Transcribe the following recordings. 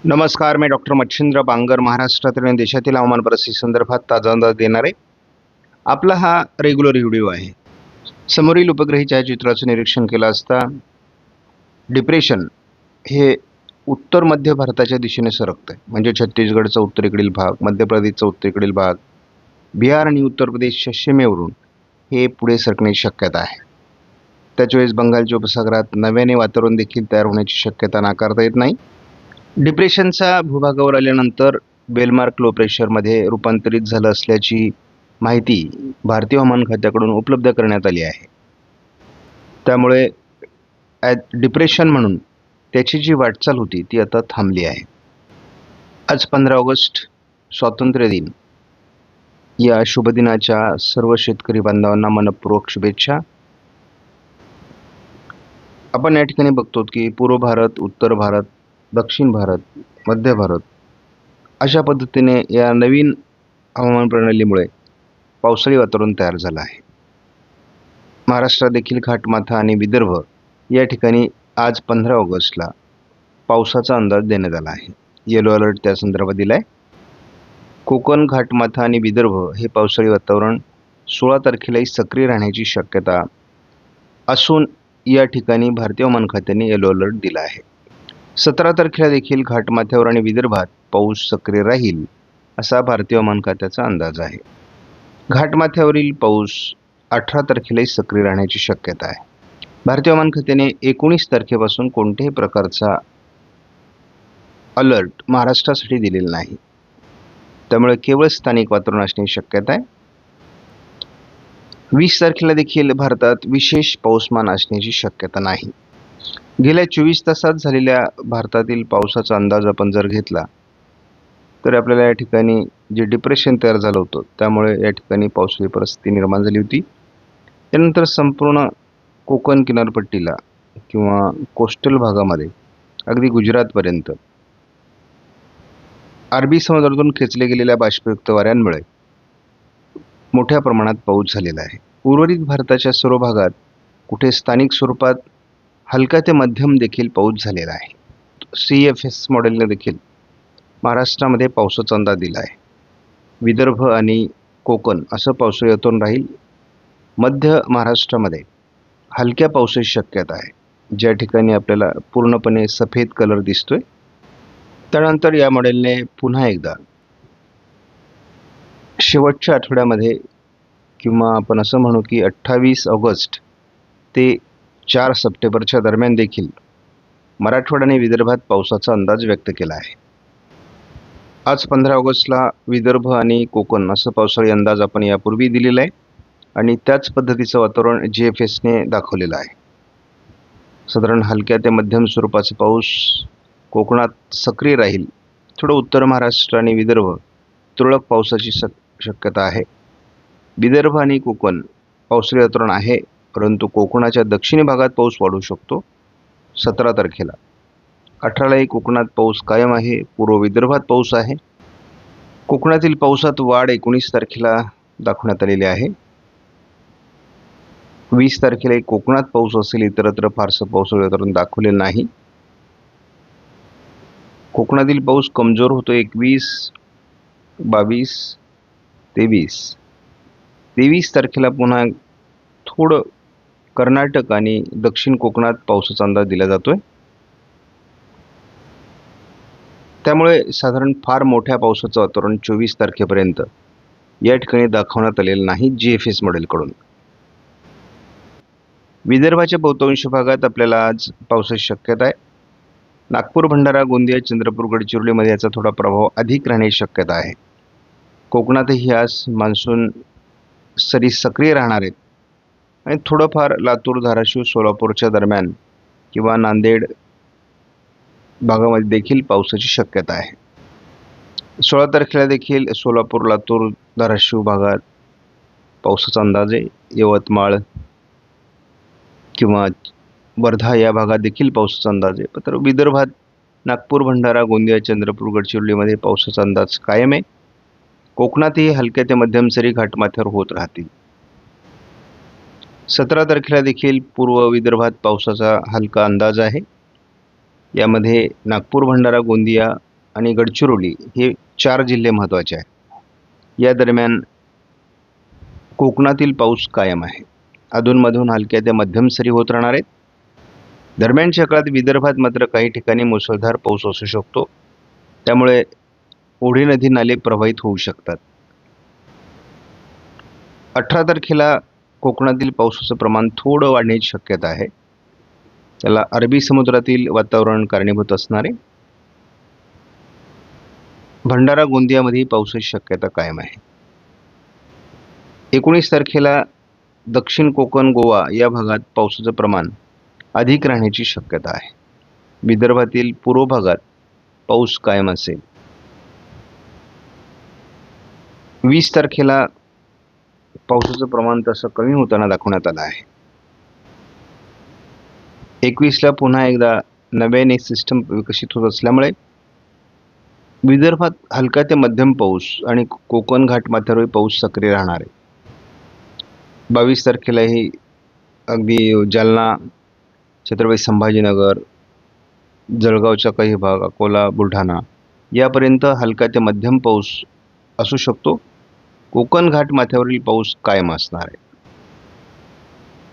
नमस्कार, मी डॉक्टर मच्छिंद्र बांगर महाराष्ट्रातील आणि देशातील हवामान परिस्थितीसंदर्भात ताजा अंदाज देणार आहे. आपला हा रेग्युलर व्हिडिओ आहे. समोरील उपग्रही छायाचित्राचं निरीक्षण केलं असता डिप्रेशन हे उत्तर मध्य भारताच्या दिशेने सरकतंय. म्हणजे छत्तीसगडचा उत्तरेकडील भाग, मध्य प्रदेशचा उत्तरेकडील भाग, बिहार आणि उत्तर प्रदेशच्या सीमेवरून हे पुढे सरकण्याची शक्यता आहे. त्याच वेळेस बंगालच्या उपसागरात नव्याने वातावरण देखील तयार होण्याची शक्यता नाकारता येत नाही. डिप्रेशनचा भूभागावर आल्यानंतर बेलमार्क लो प्रेशरमध्ये रूपांतरित झालं असल्याची माहिती भारतीय हवामान खात्याकडून उपलब्ध करण्यात आली आहे. त्यामुळे डिप्रेशन म्हणून त्याची जी वाटचाल होती ती आता थांबली आहे. आज 15 ऑगस्ट स्वातंत्र्य दिन. या शुभ दिनाच्या सर्व शेतकरी बांधवांना मनपूर्वक शुभेच्छा. आपण या ठिकाणी बघतो की पूर्व भारत, उत्तर भारत, दक्षिण भारत, मध्य भारत अशा पद्धतीने या नवीन हवामान प्रणालीमुळे पावसाळी वातावरण तयार झालं आहे. महाराष्ट्रात देखील घाटमाथा आणि विदर्भ या ठिकाणी आज 15 ऑगस्टला पावसाचा अंदाज देण्यात आला आहे. येलो अलर्ट त्या संदर्भात दिला आहे. कोकण, घाटमाथा आणि विदर्भ हे पावसाळी वातावरण 16 तारखेलाही सक्रिय राहण्याची शक्यता असून या ठिकाणी भारतीय हवामान खात्याने येलो अलर्ट दिला आहे. 17 तारखेला देखील घाटमाथ्यावर आणि विदर्भात पाऊस सक्रिय राहील असा भारतीय हवामान खात्याचा अंदाज आहे. घाटमाथ्यावरील पाऊस 18 तारखेलाही सक्रिय राहण्याची शक्यता आहे. भारतीय हवामान खात्याने 19 तारखेपासून कोणत्याही प्रकारचा अलर्ट महाराष्ट्रासाठी दिलेला नाही. त्यामुळे केवळ स्थानिक वातावरण असण्याची शक्यता आहे. 20 तारखेला देखील भारतात विशेष पाऊसमान असण्याची शक्यता नाही. गेल्या 24 तासात झालेल्या भारतातील पावसाचा अंदाज आपण जर घेतला तर आपल्याला या ठिकाणी जे डिप्रेशन तयार झालं होतं त्यामुळे या ठिकाणी पावसाची परिस्थिती निर्माण झाली होती. त्यानंतर संपूर्ण कोकण किनारपट्टीला किंवा कोस्टल भागामध्ये अगदी गुजरातपर्यंत अरबी समुद्रातून खेचले गेलेल्या बाष्पयुक्त वाऱ्यांमुळे मोठ्या प्रमाणात पाऊस झालेला आहे. उर्वरित भारताच्या सर्व भागात कुठे स्थानिक स्वरूपात हलका ते मध्यम देखील पाऊस झालेला आहे. CFS मॉडेलने देखील महाराष्ट्रामध्ये पावसाचा अंदाज दिला आहे. विदर्भ आणि कोकण असं पावसाळी वातावरण राहील. मध्य महाराष्ट्रामध्ये हलक्या पावसाची शक्यता आहे, ज्या ठिकाणी आपल्याला पूर्णपणे सफेद कलर दिसतोय. त्यानंतर या मॉडेलने पुन्हा एकदा शेवटच्या आठवड्यामध्ये किंवा आपण असं म्हणू की 28 ऑगस्ट ते 4 सप्टेंबरच्या दरम्यान देखील मराठवाडा आणि विदर्भात पावसाचा अंदाज व्यक्त केला आहे. आज 15 ऑगस्टला विदर्भ आणि कोकण असं पावसाळी अंदाज आपण यापूर्वी दिलेला आहे आणि त्याच पद्धतीचं वातावरण GFSने दाखवलेलं आहे. साधारण हलक्या ते मध्यम स्वरूपाचा पाऊस कोकणात सक्रिय राहील. थोडं उत्तर महाराष्ट्र आणि विदर्भ तुरळक पावसाची शक्यता आहे. विदर्भ आणि कोकण पावसाळी वातावरण आहे, परंतु कोकणाच्या दक्षिणी भागात पाऊस वाढू शकतो 17 तारखेला. 18लाही कोकणात पाऊस कायम आहे. पूर्व विदर्भात पाऊस आहे. कोकणातील पावसात वाढ 19 तारखेला दाखवण्यात आलेली आहे. 20 तारखेलाही कोकणात पाऊस असेल. इतरत्र फारसं पावसाळी वातावरण दाखवलेलं नाही. कोकणातील पाऊस कमजोर होतो 21, 22, 23 तारखेला पुन्हा थोडं कर्नाटक आणि दक्षिण कोकणात पावसाचा अंदाज दिला जातोय. त्यामुळे साधारण फार मोठ्या पावसाचं वातावरण 24 तारखेपर्यंत या ठिकाणी दाखवण्यात आलेलं नाही GFS मॉडेलकडून. विदर्भाच्या बहुतांश भागात आपल्याला आज पावसाची शक्यता आहे. नागपूर, भंडारा, गोंदिया, चंद्रपूर, गडचिरोलीमध्ये याचा थोडा प्रभाव अधिक राहण्याची शक्यता आहे. कोकणातही आज मान्सून सरी सक्रिय राहणार आहेत आणि थोडंफार लातूर, धाराशिव, सोलापूरच्या दरम्यान किंवा नांदेड भागामध्ये देखील पावसाची शक्यता आहे. 16 तारखेला देखील सोलापूर, लातूर, धाराशिव भागात पावसाचा अंदाज आहे. यवतमाळ किंवा वर्धा या भागात देखील पावसाचा अंदाज आहे. तर विदर्भात नागपूर, भंडारा, गोंदिया, चंद्रपूर, गडचिरोलीमध्ये पावसाचा अंदाज कायम आहे. कोकणातही हलक्या ते मध्यम सरी घाटमाथ्यावर होत राहतील. 17 तारखेला देखील पूर्व विदर्भात पावसाचा हलका अंदाज आहे. यामध्ये नागपूर, भंडारा, गोंदिया आणि गडचिरोली हे 4 जिल्हे महत्त्वाचे आहेत. या दरम्यान कोकणातील पाऊस कायम आहे. अधूनमधून हलक्या ते मध्यम सरी होत राहणार आहेत. दरम्यानच्या काळात विदर्भात मात्र काही ठिकाणी मुसळधार पाऊस असू शकतो. त्यामुळे ओढे नदी नाले प्रवाहित होऊ शकतात. 18 तारखेला कोकणातील पावसाचं प्रमाण थोडं वाढण्याची शक्यता आहे. त्याला अरबी समुद्रातील वातावरण कारणीभूत असणार आहे. भंडारा गोंदियामध्ये पावसाची शक्यता कायम आहे. 19 तारखेला दक्षिण कोकण गोवा या भागात पावसाचं प्रमाण अधिक राहण्याची शक्यता आहे. विदर्भातील पूर्व भागात पाऊस कायम असेल. 20 तारखेला पावसाचं प्रमाण तसं कमी होताना दाखवण्यात आलं आहे. 21ला पुन्हा एकदा नव्याने सिस्टम विकसित होत असल्यामुळे विदर्भात हलका ते मध्यम पाऊस आणि कोकण घाटमाथ्यावरील पाऊस सक्रिय राहणार आहे. 22 तारखेलाही अगदी जालना, छत्रपती संभाजीनगर, जळगावचा काही भाग, अकोला, बुलढाणा यापर्यंत हलका ते मध्यम पाऊस असू शकतो. कोकण घाटमाथ्यावरील पाऊस कायम असणार आहे.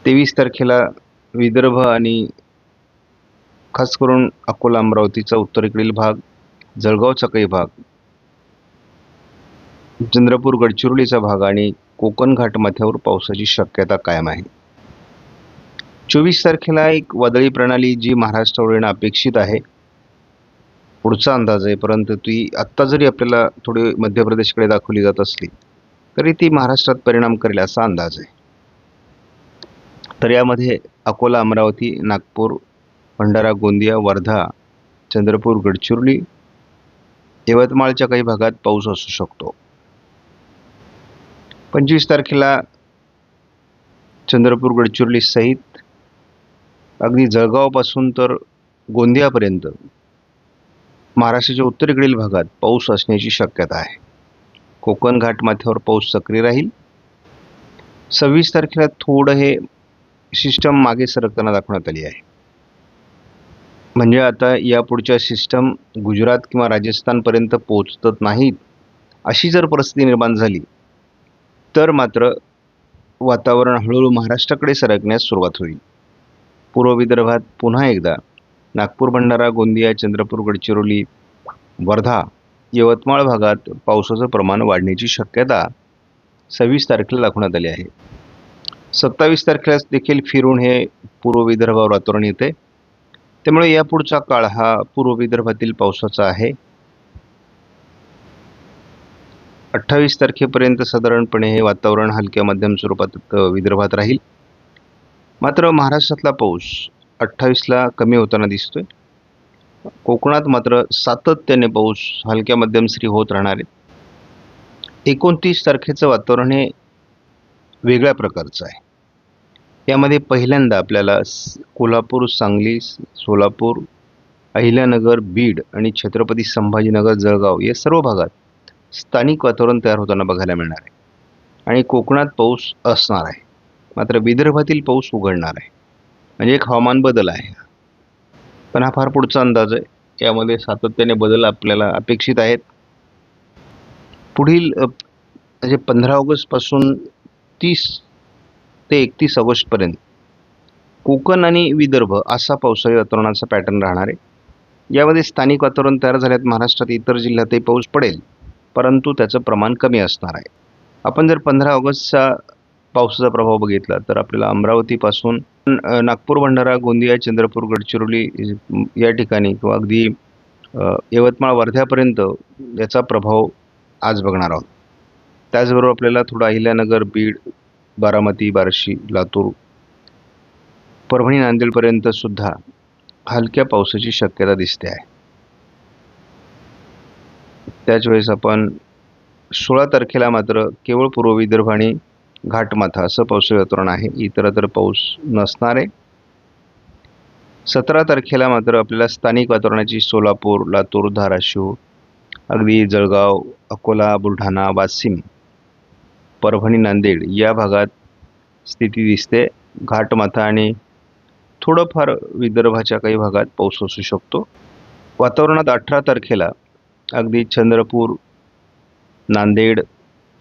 23 तारखेला विदर्भ आणि खास करून अकोला, अमरावतीचा उत्तरेकडील भाग, जळगावचा काही भाग, चंद्रपूर, गडचिरोलीचा भाग आणि कोकण घाटमाथ्यावर पावसाची शक्यता कायम आहे. 24 तारखेला एक वादळी प्रणाली जी महाराष्ट्रावर येणं अपेक्षित आहे, पुढचा अंदाज आहे. परंतु ती आत्ता जरी आपल्याला थोडी मध्य प्रदेशकडे दाखवली जात असली तरी ती महाराष्ट्रात परिणाम करेल असा अंदाज आहे. तर यामध्ये अकोला, अमरावती, नागपूर, भंडारा, गोंदिया, वर्धा, चंद्रपूर, गडचिरोली, यवतमाळच्या काही भागात पाऊस असू शकतो. 25 तारखेला चंद्रपूर, गडचिरोली सहित अगदी जळगावपासून तर गोंदियापर्यंत महाराष्ट्राच्या उत्तरेकडील भागात पाऊस असण्याची शक्यता आहे. कोकण घाटमाथ्यावर पाऊस सक्रिय राहील. 26 तारखेला थोडं हे सिस्टम मागे सरकताना दाखवण्यात आली आहे. म्हणजे आता यापुढच्या सिस्टम गुजरात किंवा राजस्थानपर्यंत पोहोचत नाहीत अशी जर परिस्थिती निर्माण झाली तर मात्र वातावरण हळूहळू महाराष्ट्राकडे सरकण्यास सुरुवात होईल. पूर्व विदर्भात पुन्हा एकदा नागपूर, भंडारा, गोंदिया, चंद्रपूर, गडचिरोली, वर्धा, यवतमाळ भागात पावसाचं प्रमाण वाढण्याची शक्यता 26 तारखेला दाखवण्यात आली आहे. 27 तारखेला देखील फिरून हे पूर्व विदर्भावर वातावरण येते. त्यामुळे यापुढचा काळ हा पूर्व विदर्भातील पावसाचा आहे. 28 तारखेपर्यंत साधारणपणे हे वातावरण हलक्या मध्यम स्वरूपात विदर्भात राहील. मात्र महाराष्ट्रातला पाऊस 28ला कमी होताना दिसतोय. कोकणात मात्र सातत्याने पाऊस हलक्या मध्यम सरी होत राहणार आहे. 29 तारखेचं वातावरण हे वेगळ्या प्रकारचं आहे. यामध्ये पहिल्यांदा आपल्याला कोल्हापूर, सांगली, सोलापूर, अहिल्यानगर, बीड आणि छत्रपती संभाजीनगर, जळगाव या सर्व भागात स्थानिक वातावरण तयार होताना बघायला मिळणार आहे आणि कोकणात पाऊस असणार आहे. मात्र विदर्भातील पाऊस उघडणार आहे. म्हणजे एक हवामान बदल आहे. पण हा फार पुढचा अंदाज आहे. यामध्ये सातत्याने बदल आपल्याला अपेक्षित आहेत. पुढील म्हणजे 15 ऑगस्टपासून 30 ते 31 ऑगस्टपर्यंत कोकण आणि विदर्भ असा पावसाळी वातावरणाचा पॅटर्न राहणार आहे. यामध्ये स्थानिक वातावरण तयार झाल्यात. महाराष्ट्रात इतर जिल्ह्यातही पाऊस पडेल, परंतु त्याचं प्रमाण कमी असणार आहे. आपण जर 15 ऑगस्टचा पावसाचा प्रभाव बघितला तर आपल्याला अमरावतीपासून नागपूर, भंडारा, गोंदिया, चंद्रपूर, गडचिरोली या ठिकाणी किंवा अगदी यवतमाळ, वर्ध्यापर्यंत याचा प्रभाव आज बघणार आहोत. त्याचबरोबर आपल्याला थोडा अहिल्यानगर, बीड, बारामती, बार्शी, लातूर, परभणी, नांदेडपर्यंत सुद्धा हलक्या पावसाची शक्यता दिसते आहे. त्याच वेळेस आपण 16 तारखेला मात्र केवळ पूर्व विदर्भ आणि घाटमाथा असं पावसाळी वातावरण आहे. इतरत्र पाऊस नसणार आहे. 17 तारखेला मात्र आपल्याला स्थानिक वातावरणाची सोलापूर, लातूर, धाराशिव, अगदी जळगाव, अकोला, बुलढाणा, वाशिम, परभणी, नांदेड या भागात स्थिती दिसते. घाटमाथा आणि थोडंफार विदर्भाच्या काही भागात पाऊस असू शकतो. वातावरणात 18 तारखेला अगदी चंद्रपूर, नांदेड,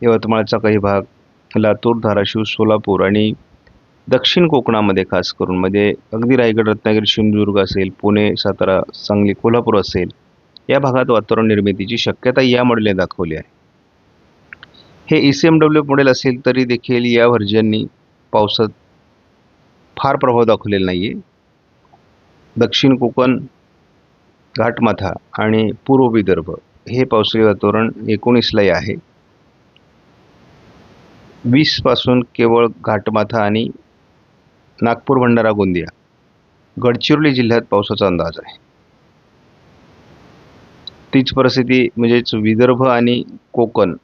यवतमाळचा काही भाग, लातूर, धाराशिव, सोलापूर आणि दक्षिण कोकणामध्ये खास करून म्हणजे अगदी रायगड, रत्नागिरी, सिंधुदुर्ग असेल, पुणे, सातारा, सांगली, कोल्हापूर असेल, या भागात वातावरण निर्मितीची शक्यता या मॉडेलने दाखवली आहे. हे ECMW मॉडेल असेल तरी देखील या व्हर्जननी पावसात फार प्रभाव दाखवलेला नाही आहे. दक्षिण कोकण, घाटमाथा आणि पूर्व विदर्भ हे पावसाळी वातावरण 19लाही आहे. 20 पासून केवळ घाटमाथा आणि नागपूर, भंडारा, गोंदिया, गडचिरोली जिल्ह्यात पावसाचा अंदाज आहे. तीच परिस्थिती म्हणजेच विदर्भ आणि कोकण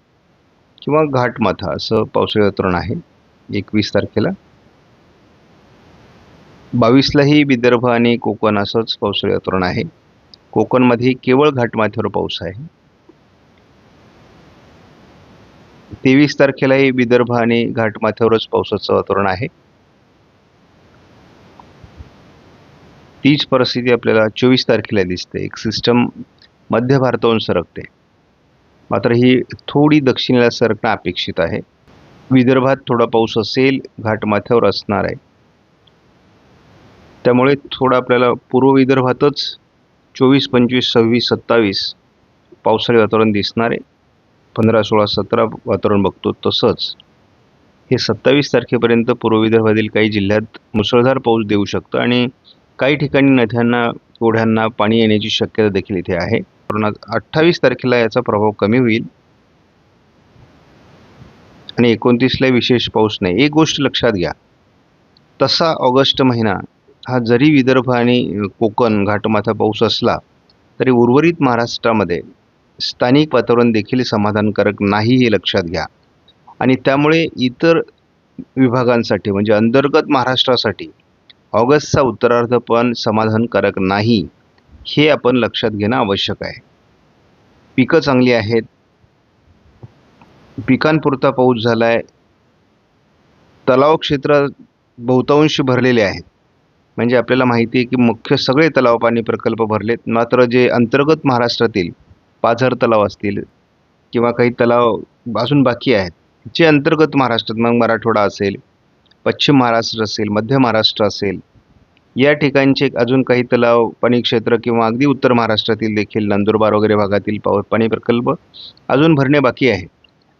किंवा घाटमाथा असं पावसाळी वातावरण आहे 21 तारखेला. 22लाही विदर्भ आणि कोकण असंच पावसाळी वातावरण आहे. कोकणमध्ये केवळ घाटमाथ्यावर पाऊस आहे. 23 तारखेलाही विदर्भ आणि घाटमाथ्यावरच पावसाचं वातावरण आहे. तीच परिस्थिती आपल्याला 24 तारखेला दिसते. एक सिस्टम मध्य भारतावरून सरकते, मात्र ही थोडी दक्षिणेला सरकणं अपेक्षित आहे. विदर्भात थोडा पाऊस असेल, घाटमाथ्यावर असणार आहे. त्यामुळे थोडं आपल्याला पूर्व विदर्भातच 24, 25, 26, 27 पावसाळी वातावरण दिसणार आहे. 15, 16, 17 वातावरण बघतो तसंच हे 27 तारखेपर्यंत पूर्व विदर्भातील काही जिल्ह्यात मुसळधार पाऊस देऊ शकतं आणि काही ठिकाणी नद्यांना, ओढ्यांना पाणी येण्याची शक्यता देखील इथे आहे. 28 तारखेला याचा प्रभाव कमी होईल आणि 29ला विशेष पाऊस नाही. एक गोष्ट लक्षात घ्या, तसा ऑगस्ट महिना हा जरी विदर्भ आणि कोकण, घाटमाथा पाऊस असला तरी उर्वरित महाराष्ट्रामध्ये स्थानिक वातावरण देखील समाधानकारक नाही हे लक्षात घ्या. आणि त्यामुळे इतर विभागांसाठी म्हणजे अंतर्गत महाराष्ट्रासाठी ऑगस्टचा उत्तरार्ध पण समाधानकारक नाही हे आपण लक्षात घेणं आवश्यक आहे. पिकं चांगली आहेत, पिकांपुरता पाऊस झाला आहे, तलाव क्षेत्र बहुतांश भरलेले आहेत. म्हणजे आपल्याला माहिती आहे की मुख्य सगळे तलाव पाणी प्रकल्प भरलेत, मात्र जे अंतर्गत महाराष्ट्रातील पाझर तलाव असतील किंवा काही तलाव अजून बाकी आहेत, जे अंतर्गत महाराष्ट्रात मग मराठवाडा असेल, पश्चिम महाराष्ट्र असेल, मध्य महाराष्ट्र असेल, या ठिकाणचे अजून काही तलाव, पाणी क्षेत्र किंवा अगदी उत्तर महाराष्ट्रातील देखील नंदुरबार वगैरे भागातील पाणी प्रकल्प अजून भरणे बाकी आहे.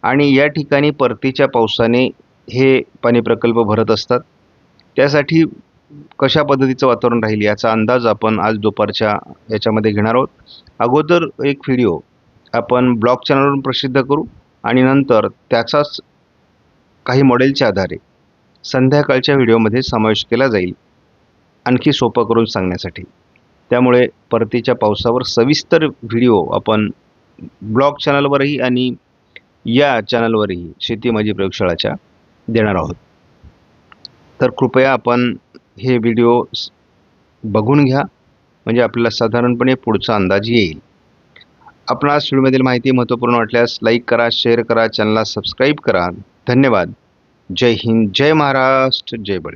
आणि या ठिकाणी परतीच्या पावसाने हे पाणी प्रकल्प भरत असतात. त्यासाठी कशा पद्धतीचं वातावरण राहील याचा अंदाज आपण आज दुपारच्या याच्यामध्ये घेणार आहोत. अगोदर एक व्हिडिओ आपण ब्लॉग चॅनलवरून प्रसिद्ध करू आणि नंतर त्याचाच काही मॉडेलच्या आधारे संध्याकाळच्या व्हिडिओमध्ये समावेश केला जाईल, आणखी सोपं करून सांगण्यासाठी. त्यामुळे परतीच्या पावसावर सविस्तर व्हिडिओ आपण ब्लॉग चॅनलवरही आणि या चॅनलवरही शेती माझी प्रयोगशाळाच्या देणार आहोत. तर कृपया आपण हे व्हिडिओ बघून घ्या, म्हणजे आपल्याला साधारणपणे पुढचा अंदाज येईल. आपणास व्हिडिओमधील माहिती महत्त्वपूर्ण वाटल्यास लाईक करा, शेअर करा, चॅनलला सबस्क्राईब करा. धन्यवाद. जय हिंद, जय महाराष्ट्र, जय बळी.